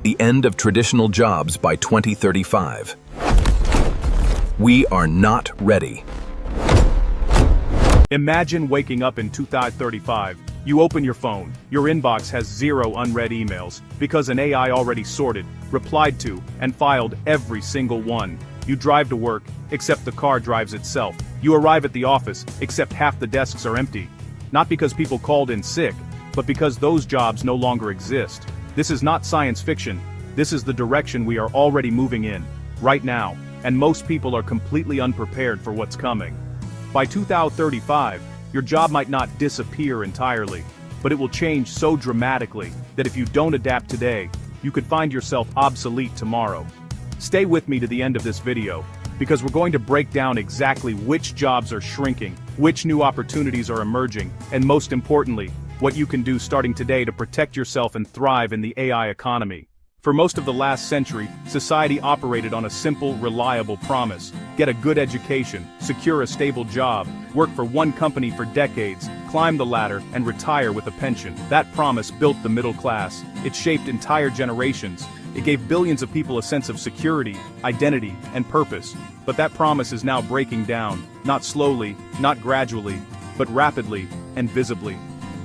The end of traditional jobs by 2035. We are not ready. Imagine waking up in 2035. You open your phone, your inbox has 0 unread emails, because an AI already sorted, replied to, and filed every single one. You drive to work, except the car drives itself. You arrive at the office, except half the desks are empty. Not because people called in sick, but because those jobs no longer exist. This is not science fiction. This is the direction we are already moving in, right now, and most people are completely unprepared for what's coming. By 2035, your job might not disappear entirely, but it will change so dramatically that if you don't adapt today, you could find yourself obsolete tomorrow. Stay with me to the end of this video, because we're going to break down exactly which jobs are shrinking, which new opportunities are emerging, and most importantly, what you can do starting today to protect yourself and thrive in the AI economy. For most of the last century, society operated on a simple, reliable promise: get a good education, secure a stable job, work for one company for decades, climb the ladder, and retire with a pension. That promise built the middle class. It shaped entire generations. It gave billions of people a sense of security, identity, and purpose. But that promise is now breaking down, not slowly, not gradually, but rapidly and visibly.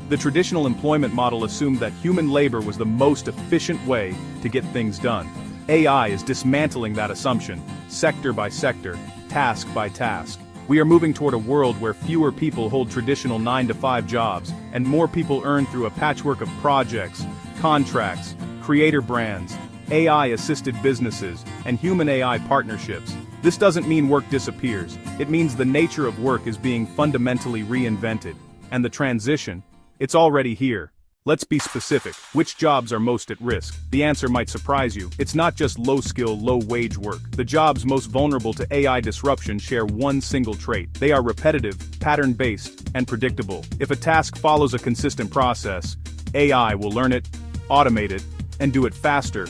The traditional employment model assumed that human labor was the most efficient way to get things done. AI is dismantling that assumption, sector by sector, task by task. We are moving toward a world where fewer people hold traditional 9-to-5 jobs, and more people earn through a patchwork of projects, contracts, creator brands, AI-assisted businesses, and human-AI partnerships. This doesn't mean work disappears. It means the nature of work is being fundamentally reinvented. And the transition, it's already here. Let's be specific. Which jobs are most at risk? The answer might surprise you. It's not just low-skill, low-wage work. The jobs most vulnerable to AI disruption share one single trait. They are repetitive, pattern-based, and predictable. If a task follows a consistent process, AI will learn it, automate it, and do it faster,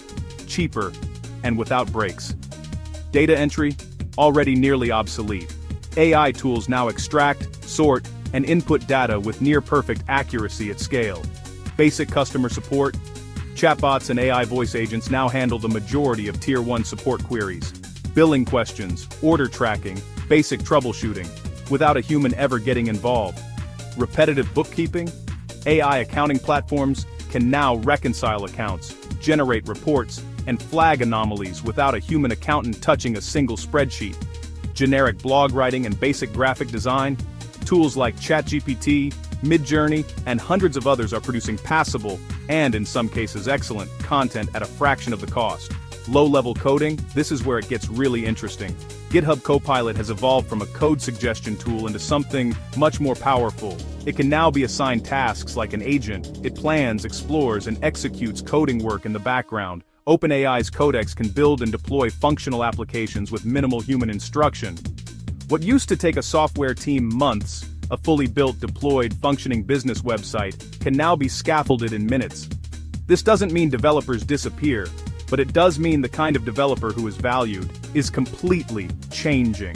cheaper, and without breaks. Data entry, already nearly obsolete. AI tools now extract, sort, and input data with near-perfect accuracy at scale. Basic customer support. Chatbots and AI voice agents now handle the majority of Tier 1 support queries. Billing questions, order tracking, basic troubleshooting, without a human ever getting involved. Repetitive bookkeeping. AI accounting platforms can now reconcile accounts, generate reports, and flag anomalies without a human accountant touching a single spreadsheet. Generic blog writing and basic graphic design. Tools like ChatGPT, Midjourney, and hundreds of others are producing passable, and in some cases excellent, content at a fraction of the cost. Low-level coding, this is where it gets really interesting. GitHub Copilot has evolved from a code suggestion tool into something much more powerful. It can now be assigned tasks like an agent. It plans, explores, and executes coding work in the background. OpenAI's Codex can build and deploy functional applications with minimal human instruction. What used to take a software team months, a fully built, deployed, functioning business website, can now be scaffolded in minutes. This doesn't mean developers disappear, but it does mean the kind of developer who is valued is completely changing.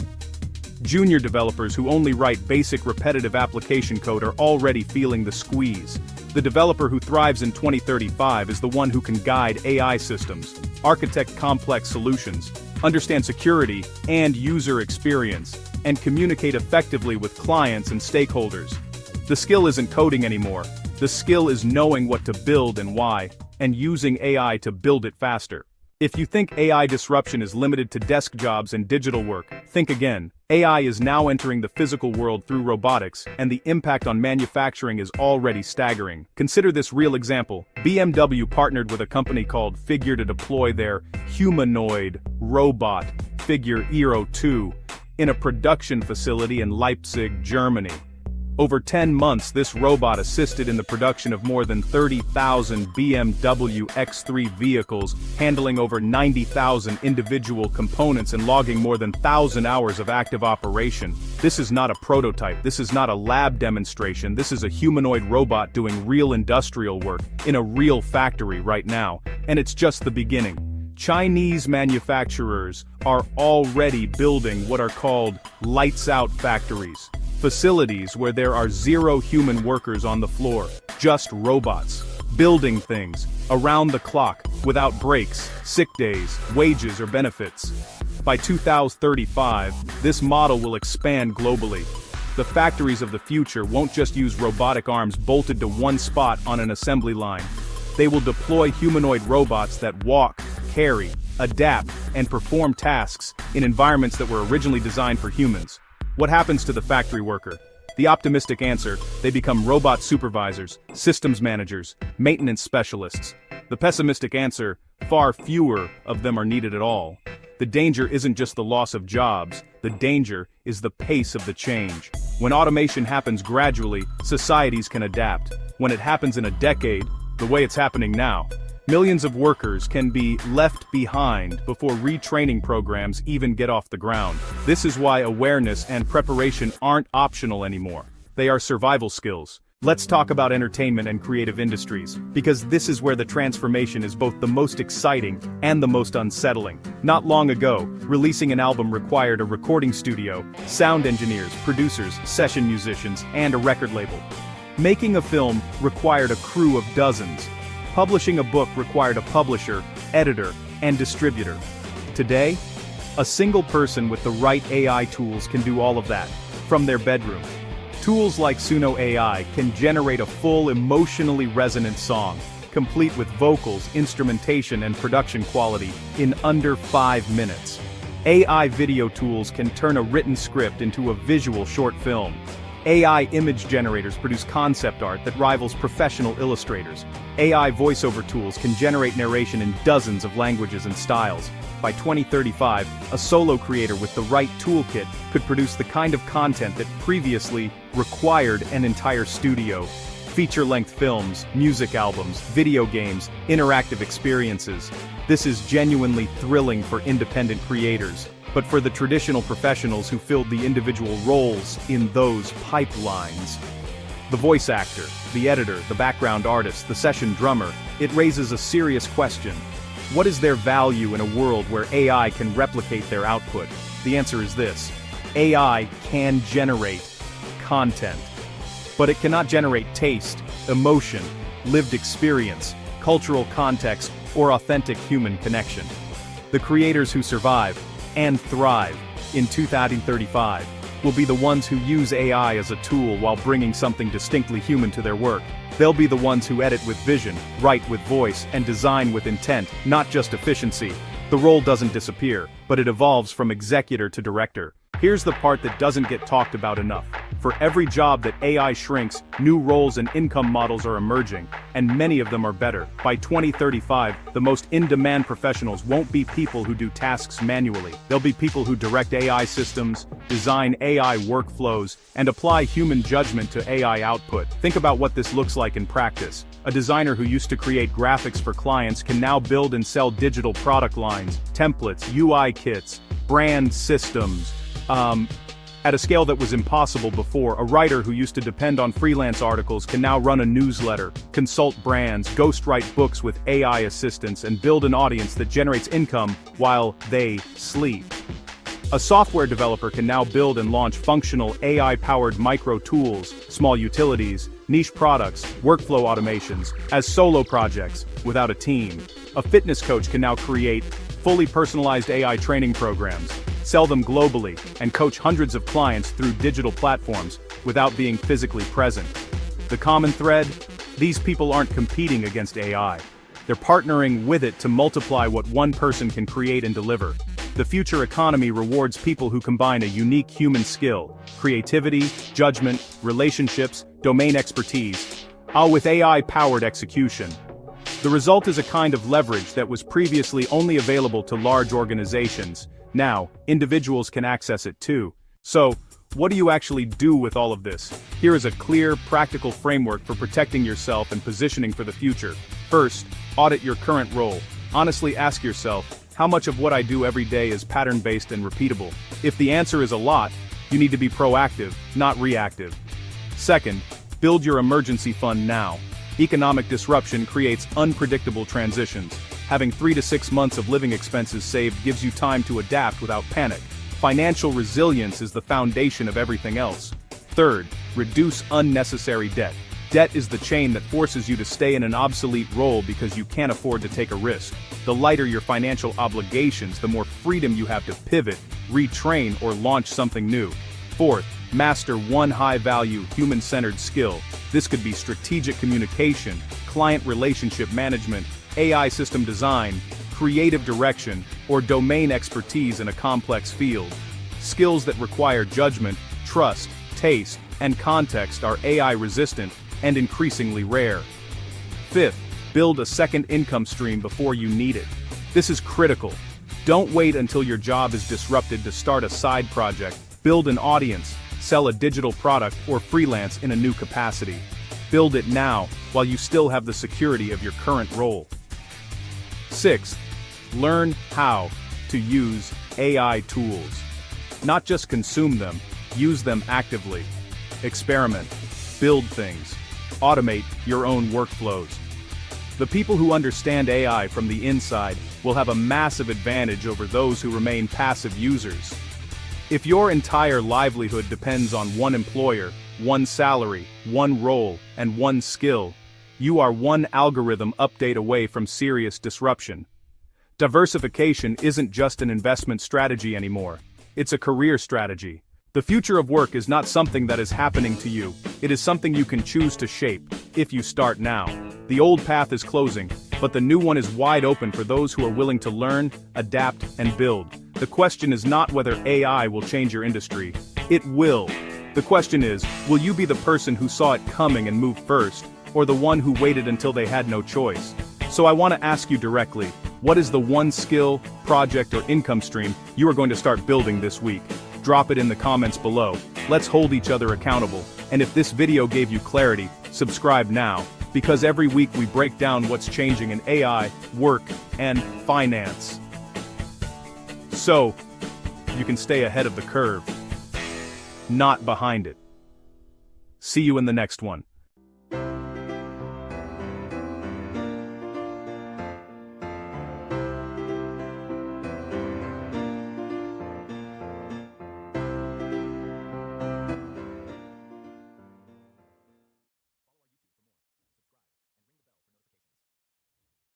Junior developers who only write basic repetitive application code are already feeling the squeeze. The developer who thrives in 2035 is the one who can guide AI systems, architect complex solutions, understand security and user experience, and communicate effectively with clients and stakeholders. The skill isn't coding anymore. The skill is knowing what to build and why, and using AI to build it faster. If you think AI disruption is limited to desk jobs and digital work, think again. AI is now entering the physical world through robotics, and the impact on manufacturing is already staggering. Consider this real example. BMW partnered with a company called Figure to deploy their humanoid robot, Figure Eero 2, in a production facility in Leipzig, Germany. Over 10 months, this robot assisted in the production of more than 30,000 BMW X3 vehicles, handling over 90,000 individual components and logging more than 1,000 hours of active operation. This is not a prototype, this is not a lab demonstration, this is a humanoid robot doing real industrial work in a real factory right now, and it's just the beginning. Chinese manufacturers are already building what are called lights-out factories. Facilities where there are 0 human workers on the floor, just robots. building things, around the clock, without breaks, sick days, wages, or benefits. By 2035, this model will expand globally. The factories of the future won't just use robotic arms bolted to one spot on an assembly line. They will deploy humanoid robots that walk, carry, adapt, and perform tasks in environments that were originally designed for humans. What happens to the factory worker? The optimistic answer: they become robot supervisors, systems managers, maintenance specialists. The pessimistic answer: far fewer of them are needed at all. The danger isn't just the loss of jobs, the danger is the pace of the change. When automation happens gradually, societies can adapt. When it happens in a decade, the way it's happening now, millions of workers can be left behind before retraining programs even get off the ground. This is why awareness and preparation aren't optional anymore. They are survival skills. Let's talk about entertainment and creative industries, because this is where the transformation is both the most exciting and the most unsettling. Not long ago, releasing an album required a recording studio, sound engineers, producers, session musicians, and a record label. Making a film required a crew of dozens. Publishing a book required a publisher, editor, and distributor. Today, a single person with the right AI tools can do all of that, from their bedroom. Tools like Suno AI can generate a full emotionally resonant song, complete with vocals, instrumentation, and production quality, in under 5 minutes. AI video tools can turn a written script into a visual short film. AI image generators produce concept art that rivals professional illustrators. AI voiceover tools can generate narration in dozens of languages and styles. By 2035, a solo creator with the right toolkit could produce the kind of content that previously required an entire studio. Feature-length films, music albums, video games, interactive experiences. This is genuinely thrilling for independent creators. But for the traditional professionals who filled the individual roles in those pipelines, the voice actor, the editor, the background artist, the session drummer, it raises a serious question. What is their value in a world where AI can replicate their output? The answer is this: AI can generate content, but it cannot generate taste, emotion, lived experience, cultural context, or authentic human connection. The creators who survive and thrive in 2035 will be the ones who use AI as a tool while bringing something distinctly human to their work. They'll be the ones who edit with vision, write with voice, and design with intent, not just efficiency. The role doesn't disappear, but it evolves from executor to director. Here's the part that doesn't get talked about enough. For every job that AI shrinks, new roles and income models are emerging, and many of them are better. By 2035, the most in-demand professionals won't be people who do tasks manually. They'll be people who direct AI systems, design AI workflows, and apply human judgment to AI output. Think about what this looks like in practice. A designer who used to create graphics for clients can now build and sell digital product lines, templates, UI kits, brand systems, at a scale that was impossible before. A writer who used to depend on freelance articles can now run a newsletter, consult brands, ghostwrite books with AI assistance, and build an audience that generates income while they sleep. A software developer can now build and launch functional AI-powered micro tools, small utilities, niche products, workflow automations, as solo projects, without a team. A fitness coach can now create fully personalized AI training programs, sell them globally, and coach hundreds of clients through digital platforms without being physically present. The common thread? These people aren't competing against AI. They're partnering with it to multiply what one person can create and deliver. The future economy rewards people who combine a unique human skill, creativity, judgment, relationships, domain expertise, all with AI-powered execution. The result is a kind of leverage that was previously only available to large organizations. Now, individuals can access it too. So, what do you actually do with all of this? Here is a clear, practical framework for protecting yourself and positioning for the future. First, audit your current role. Honestly ask yourself, how much of what I do every day is pattern-based and repeatable? If the answer is a lot, you need to be proactive, not reactive. Second, build your emergency fund now. Economic disruption creates unpredictable transitions. Having 3 to 6 months of living expenses saved gives you time to adapt without panic. Financial resilience is the foundation of everything else. Third, reduce unnecessary debt. Debt is the chain that forces you to stay in an obsolete role because you can't afford to take a risk. The lighter your financial obligations, the more freedom you have to pivot, retrain, or launch something new. Fourth, master one high-value, human-centered skill. This could be strategic communication, client relationship management, AI system design, creative direction, or domain expertise in a complex field. Skills that require judgment, trust, taste, and context are AI-resistant and increasingly rare. Fifth, build a second income stream before you need it. This is critical. Don't wait until your job is disrupted to start a side project. Build an audience, sell a digital product, or freelance in a new capacity. Build it now, while you still have the security of your current role. Sixth, learn how to use AI tools. Not just consume them, use them actively. Experiment, build things, automate your own workflows. The people who understand AI from the inside will have a massive advantage over those who remain passive users. If your entire livelihood depends on one employer, one salary, one role, and one skill, you are one algorithm update away from serious disruption. Diversification isn't just an investment strategy anymore. It's a career strategy. The future of work is not something that is happening to you. It is something you can choose to shape, if you start now. The old path is closing, but the new one is wide open for those who are willing to learn, adapt, and build. The question is not whether AI will change your industry. It will. The question is, will you be the person who saw it coming and moved first, or the one who waited until they had no choice? So I want to ask you directly, what is the one skill, project, or income stream you are going to start building this week? Drop it in the comments below. Let's hold each other accountable. And if this video gave you clarity, subscribe now, because every week we break down what's changing in AI, work, and finance. So, you can stay ahead of the curve, not behind it. See you in the next one.